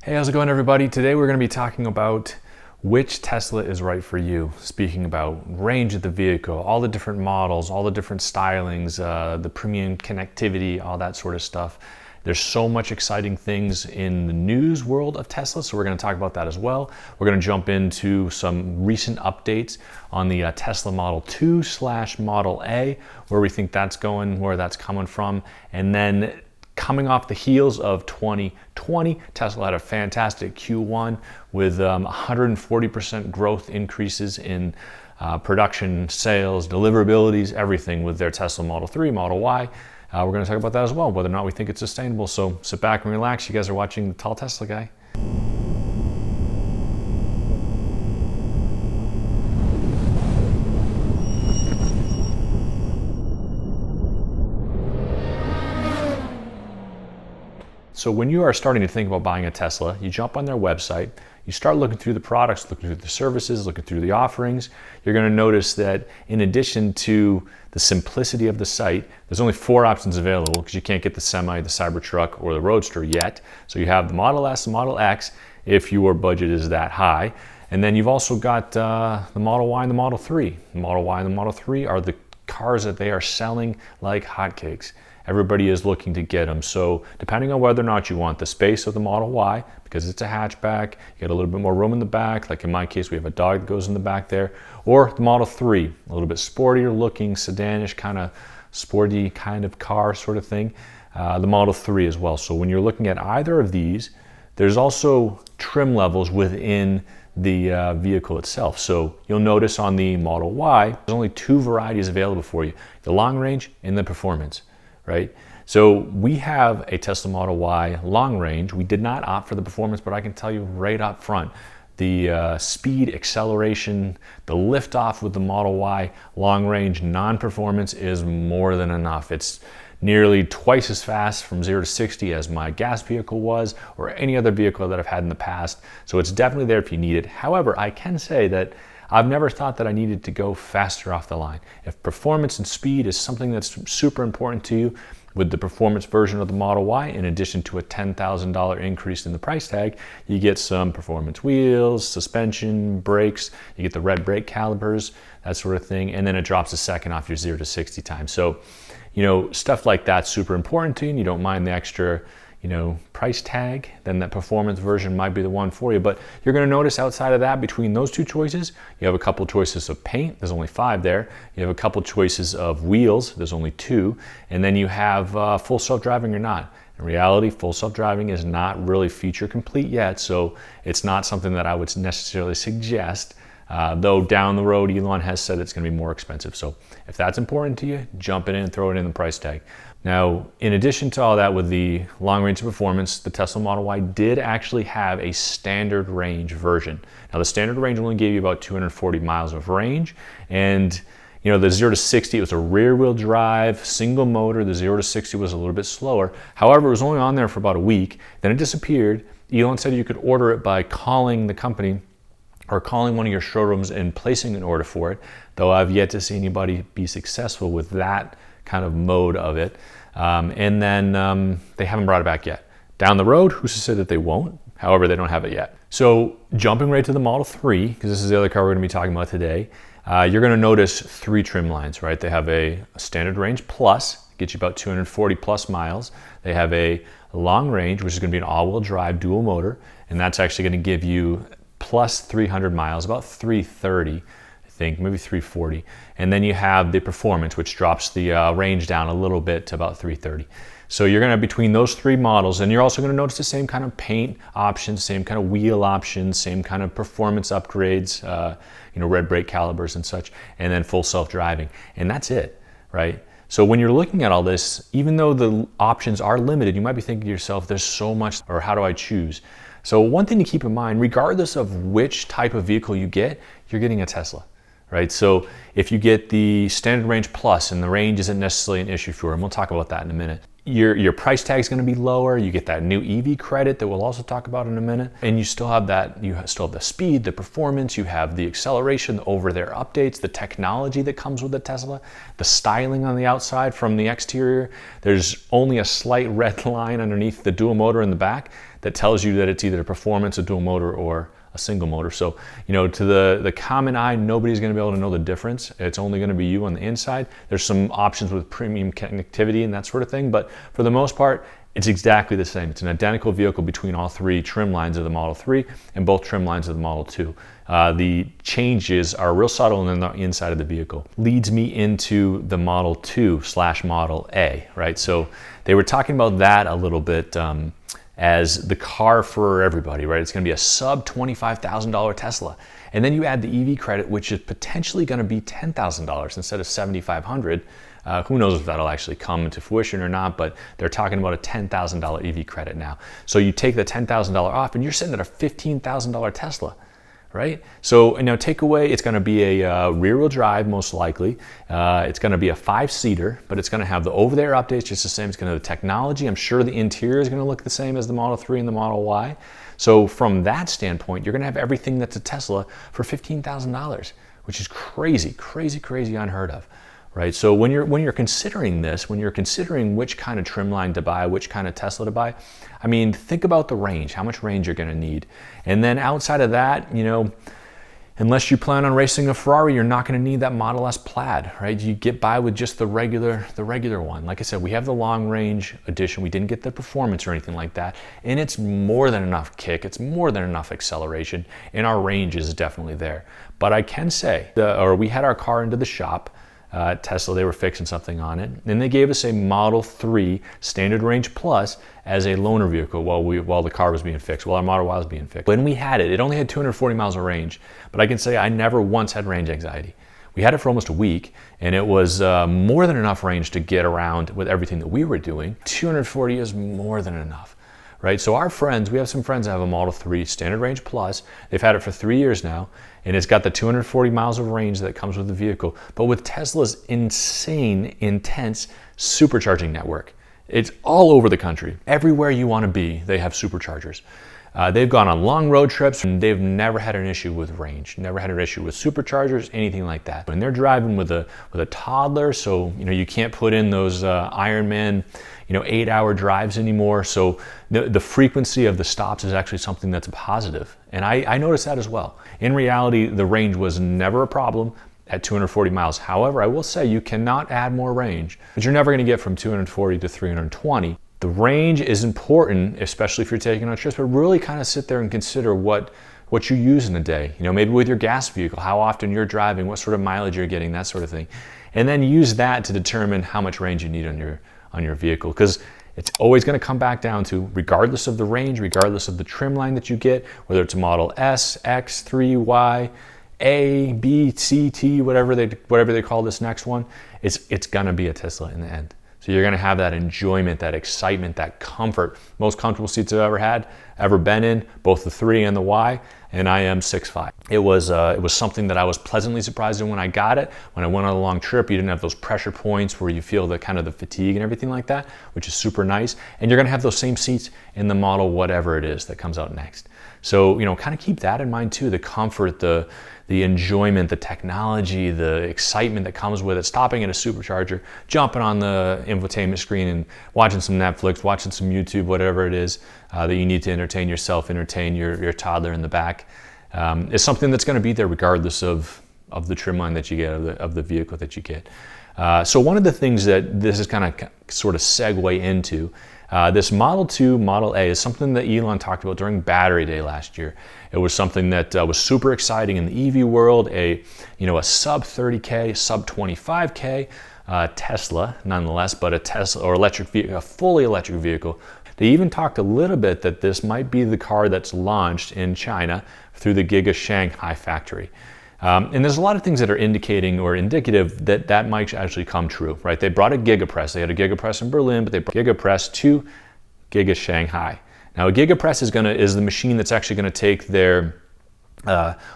Hey, how's it going, everybody? Today we're going to be talking about which Tesla is right for you. Speaking about range of the vehicle, all the different models, all the different stylings, the premium connectivity, all that sort of stuff. There's so much exciting things in the news world of Tesla, so we're going to talk about that as well. We're going to jump into some recent updates on the Tesla Model 2/Model A, where we think that's going, where that's coming from, and then coming off the heels of 2020, Tesla had a fantastic Q1 with 140% growth increases in production, sales, deliverabilities, everything with their Tesla Model 3, Model Y. We're going to talk about that as well, whether or not we think it's sustainable. So sit back and relax. You guys are watching the Tall Tesla Guy. So when you are starting to think about buying a Tesla, you jump on their website, you start looking through the products, looking through the services, looking through the offerings. You're going to notice that in addition to the simplicity of the site, there's only 4 options available because you can't get the Semi, the Cybertruck, or the Roadster yet. So you have the Model S, the Model X, if your budget is that high. And then you've also got the Model Y and the Model 3. The Model Y and the Model 3 are the cars that they are selling like hotcakes. Everybody is looking to get them. So depending on whether or not you want the space of the Model Y, because it's a hatchback, you get a little bit more room in the back. Like in my case, we have a dog that goes in the back there. Or the Model 3, a little bit sportier looking, sedanish, kind of sporty kind of car sort of thing. The Model 3 as well. So when you're looking at either of these, there's also trim levels within the vehicle itself. So you'll notice on the Model Y, there's only 2 varieties available for you, the long range and the performance. Right? So we have a Tesla Model Y long range. We did not opt for the performance, but I can tell you right up front, the speed, acceleration, the liftoff with the Model Y long range non-performance is more than enough. It's nearly twice as fast from 0 to 60 as my gas vehicle was, or any other vehicle that I've had in the past. So it's definitely there if you need it. However, I can say that I've never thought that I needed to go faster off the line. If performance and speed is something that's super important to you, with the performance version of the Model Y, in addition to a $10,000 increase in the price tag, you get some performance wheels, suspension, brakes, you get the red brake calipers, that sort of thing, and then it drops a second off your 0 to 60 time. So, you know, stuff like that's super important to you, and you don't mind the extra, you know, price tag, then that performance version might be the one for you. But you're going to notice outside of that, between those 2 choices, you have a couple choices of paint. There's only 5 there. You have a couple choices of wheels. There's only 2. And then you have full self-driving or not. In reality, full self-driving is not really feature complete yet, so it's not something that I would necessarily suggest. Though down the road, Elon has said it's going to be more expensive. So if that's important to you, jump it in and throw it in the price tag. Now, in addition to all that with the long range performance, the Tesla Model Y did actually have a standard range version. Now, the standard range only gave you about 240 miles of range. And, you know, the 0 to 60, it was a rear wheel drive, single motor. The 0 to 60 was a little bit slower. However, it was only on there for about a week. Then it disappeared. Elon said you could order it by calling the company or calling one of your showrooms and placing an order for it, though I've yet to see anybody be successful with that kind of mode of it. And then they haven't brought it back yet. Down the road, who's to say that they won't? However, they don't have it yet. So jumping right to the Model 3, because this is the other car we're going to be talking about today, you're going to notice 3 trim lines, right? They have a standard range plus, gets you about 240 plus miles. They have a long range, which is going to be an all-wheel drive dual motor, and that's actually going to give you plus 300 miles, about 330, I think, maybe 340. And then you have the performance, which drops the range down a little bit to about 330. So you're going to, between those 3 models, and you're also going to notice the same kind of paint options, same kind of wheel options, same kind of performance upgrades, you know, red brake calipers and such, and then full self-driving. And that's it, right? So when you're looking at all this, even though the options are limited, you might be thinking to yourself, there's so much, or how do I choose? So one thing to keep in mind, regardless of which type of vehicle you get, you're getting a Tesla, right? So if you get the standard range plus and the range isn't necessarily an issue for you, and we'll talk about that in a minute, your price tag is going to be lower. You get that new EV credit that we'll also talk about in a minute, and you still have the speed, the performance, you have the acceleration, the over-the-air updates, the technology that comes with the Tesla, the styling on the outside from the exterior. There's only a slight red line underneath the dual motor in the back that tells you that it's either a performance, a dual motor, or a single motor. So, to the common eye, nobody's going to be able to know the difference. It's only going to be you on the inside. There's some options with premium connectivity and that sort of thing, but for the most part, it's exactly the same. It's an identical vehicle between all three trim lines of the Model 3 and both trim lines of the Model 2. The changes are real subtle in the inside of the vehicle. Leads me into the Model 2/Model A, right? So they were talking about that a little bit, as the car for everybody, right? It's going to be a sub $25,000 Tesla. And then you add the EV credit, which is potentially going to be $10,000 instead of $7,500. Who knows if that'll actually come into fruition or not, but they're talking about a $10,000 EV credit now. So you take the $10,000 off and you're sitting at a $15,000 Tesla, right? So take away, it's going to be a rear-wheel drive most likely. It's going to be a 5-seater, but it's going to have the over-the-air updates just the same. It's going to have the technology. I'm sure the interior is going to look the same as the Model 3 and the Model Y. So from that standpoint, you're going to have everything that's a Tesla for $15,000, which is crazy, crazy, crazy unheard of. Right, so when you're considering this, when you're considering which kind of trim line to buy, which kind of Tesla to buy, I mean, think about the range, how much range you're going to need. And then outside of that, unless you plan on racing a Ferrari, you're not going to need that Model S Plaid, right? You get by with just the regular one. Like I said, we have the long range edition. We didn't get the performance or anything like that. And it's more than enough kick. It's more than enough acceleration. And our range is definitely there. But I can say, we had our car into the shop, Tesla, they were fixing something on it, and they gave us a Model 3 Standard Range Plus as a loaner vehicle while the car was being fixed, while our Model Y was being fixed. When we had it, it only had 240 miles of range, but I can say I never once had range anxiety. We had it for almost a week, and it was more than enough range to get around with everything that we were doing. 240 is more than enough. Right, so we have some friends that have a Model 3 Standard Range Plus. They've had it for 3 years now, and it's got the 240 miles of range that comes with the vehicle. But with Tesla's insane, intense supercharging network, it's all over the country. Everywhere you want to be, they have superchargers. They've gone on long road trips, and they've never had an issue with range, never had an issue with superchargers, anything like that. When they're driving with a toddler, so you can't put in those Ironman 8-hour drives anymore. So the frequency of the stops is actually something that's a positive. And I noticed that as well. In reality, the range was never a problem at 240 miles. However, I will say you cannot add more range, but you're never going to get from 240 to 320. The range is important, especially if you're taking on trips, but really kind of sit there and consider what you use in a day. Maybe with your gas vehicle, how often you're driving, what sort of mileage you're getting, that sort of thing. And then use that to determine how much range you need on your vehicle, because it's always going to come back down to, regardless of the range, regardless of the trim line that you get, whether it's a Model S, X, 3, Y, A, B, C, T, whatever they call this next one, it's going to be a Tesla in the end. So you're going to have that enjoyment, that excitement, that comfort. Most comfortable seats I've ever been in, both the 3 and the Y, and I am 6'5". It was something that I was pleasantly surprised in when I got it. When I went on a long trip, you didn't have those pressure points where you feel the kind of the fatigue and everything like that, which is super nice. And you're going to have those same seats in the model, whatever it is that comes out next. So, kind of keep that in mind too, the comfort, the enjoyment, the technology, the excitement that comes with it, stopping at a supercharger, jumping on the infotainment screen and watching some Netflix, watching some YouTube, whatever it is that you need to entertain yourself, entertain your toddler in the back, is something that's going to be there regardless of the trim line that you get, of the vehicle that you get. So one of the things that this is kind of sort of segue into, this Model 2, Model A is something that Elon talked about during Battery Day last year. It was something that was super exciting in the EV world, a sub 30K, sub 25K Tesla nonetheless, but a Tesla or electric vehicle, a fully electric vehicle. They even talked a little bit that this might be the car that's launched in China through the Giga Shanghai factory. And there's a lot of things that are indicating or indicative that might actually come true, right? They brought a Gigapress. They had a Gigapress in Berlin, but they brought Gigapress to Giga Shanghai. Now, a Gigapress is the machine that's actually going to take their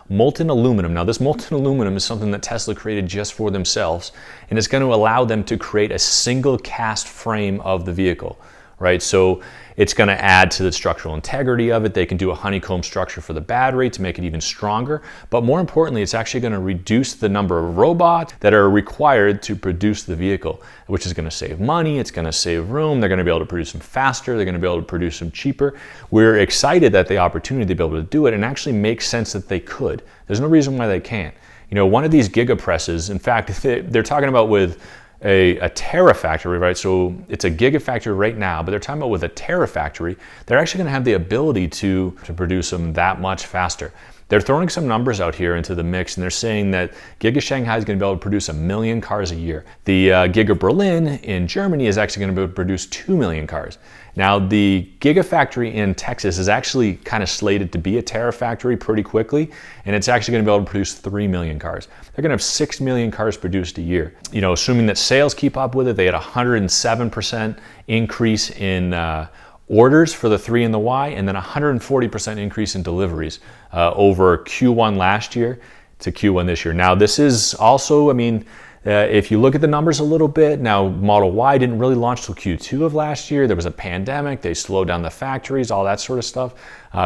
molten aluminum. Now this molten aluminum is something that Tesla created just for themselves, and it's going to allow them to create a single cast frame of the vehicle, right? So it's going to add to the structural integrity of it. They can do a honeycomb structure for the battery to make it even stronger. But more importantly, it's actually going to reduce the number of robots that are required to produce the vehicle, which is going to save money. It's going to save room. They're going to be able to produce them faster. They're going to be able to produce them cheaper. We're excited that the opportunity to be able to do it, and actually makes sense that they could. There's no reason why they can't. You know, one of these giga presses, in fact, they're talking about with a terafactory, right? So it's a gigafactory right now, but they're talking about with a terafactory, they're actually going to have the ability to produce them that much faster. They're throwing some numbers out here into the mix, and they're saying that Giga Shanghai is going to be able to produce 1 million cars a year. The Giga Berlin in Germany is actually going to be able to produce 2 million cars. Now, the Gigafactory in Texas is actually kind of slated to be a terafactory pretty quickly, and it's actually going to be able to produce 3 million cars. They're going to have 6 million cars produced a year. You know, assuming that sales keep up with it, they had a 107% increase in orders for the 3 and the Y, and then 140% increase in deliveries over Q1 last year to Q1 this year. Now, this is also, I mean, if you look at the numbers a little bit, now Model Y didn't really launch till Q2 of last year. There was a pandemic. They slowed down the factories, all that sort of stuff.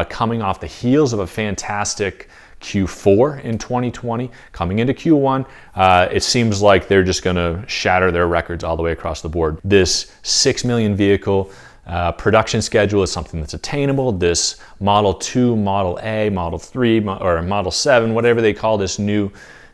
Coming off the heels of a fantastic Q4 in 2020, coming into Q1, it seems like they're just going to shatter their records all the way across the board. This 6 million vehicle production schedule is something that's attainable. This Model 2, Model A, Model 3, or Model 7, whatever they call this new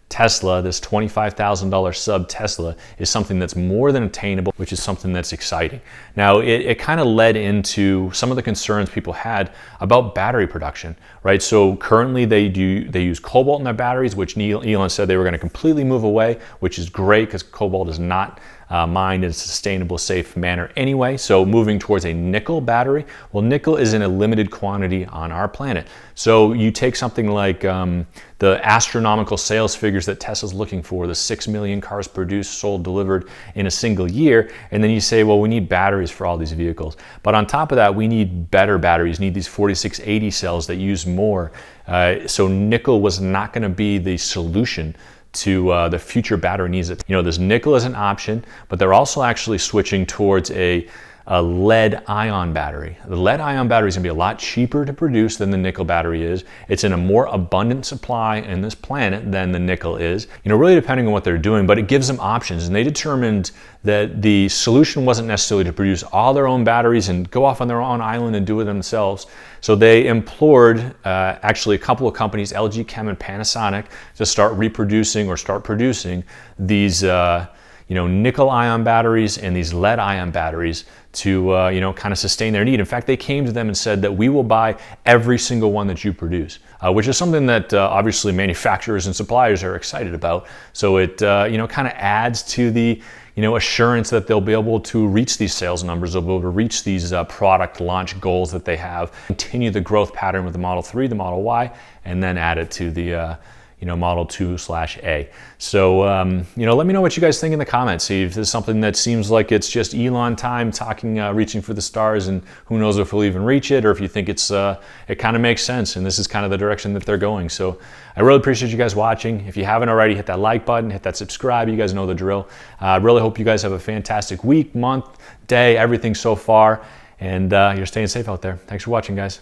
Tesla, this $25,000 sub Tesla, is something that's more than attainable, which is something that's exciting. Now, it kind of led into some of the concerns people had about battery production, right? So currently they use cobalt in their batteries, which Elon said they were going to completely move away, which is great because cobalt is not mined in a sustainable, safe manner anyway. So moving towards a nickel battery, well, nickel is in a limited quantity on our planet. So you take something like the astronomical sales figures that Tesla's looking for, the 6 million cars produced, sold, delivered in a single year, and then you say, well, we need batteries for all these vehicles. But on top of that, we need better batteries, need these 4680 cells that use more. So nickel was not going to be the solution to the future battery needs. You know, this nickel is an option, but they're also actually switching towards a lead ion battery. The lead ion battery is going to be a lot cheaper to produce than the nickel battery is. It's in a more abundant supply in this planet than the nickel is, you know, really depending on what they're doing, but it gives them options. And they determined that the solution wasn't necessarily to produce all their own batteries and go off on their own island and do it themselves. So they implored actually a couple of companies, LG Chem and Panasonic, to start reproducing or start producing these you know, nickel ion batteries and these lead ion batteries to you know, kind of sustain their need. In fact, they came to them and said that we will buy every single one that you produce, which is something that obviously manufacturers and suppliers are excited about. So it you know, kind of adds to the, you know, assurance that they'll be able to reach these sales numbers, they'll be able to reach these product launch goals that they have, continue the growth pattern with the Model 3, the Model Y, and then add it to the you know, Model 2/A. So, you know, let me know what you guys think in the comments. See if this is something that seems like it's just Elon time talking, reaching for the stars, and who knows if we'll even reach it, or if you think it's, it kind of makes sense, and this is kind of the direction that they're going. So I really appreciate you guys watching. If you haven't already, hit that like button, hit that subscribe. You guys know the drill. I really hope you guys have a fantastic week, month, day, everything so far, and you're staying safe out there. Thanks for watching, guys.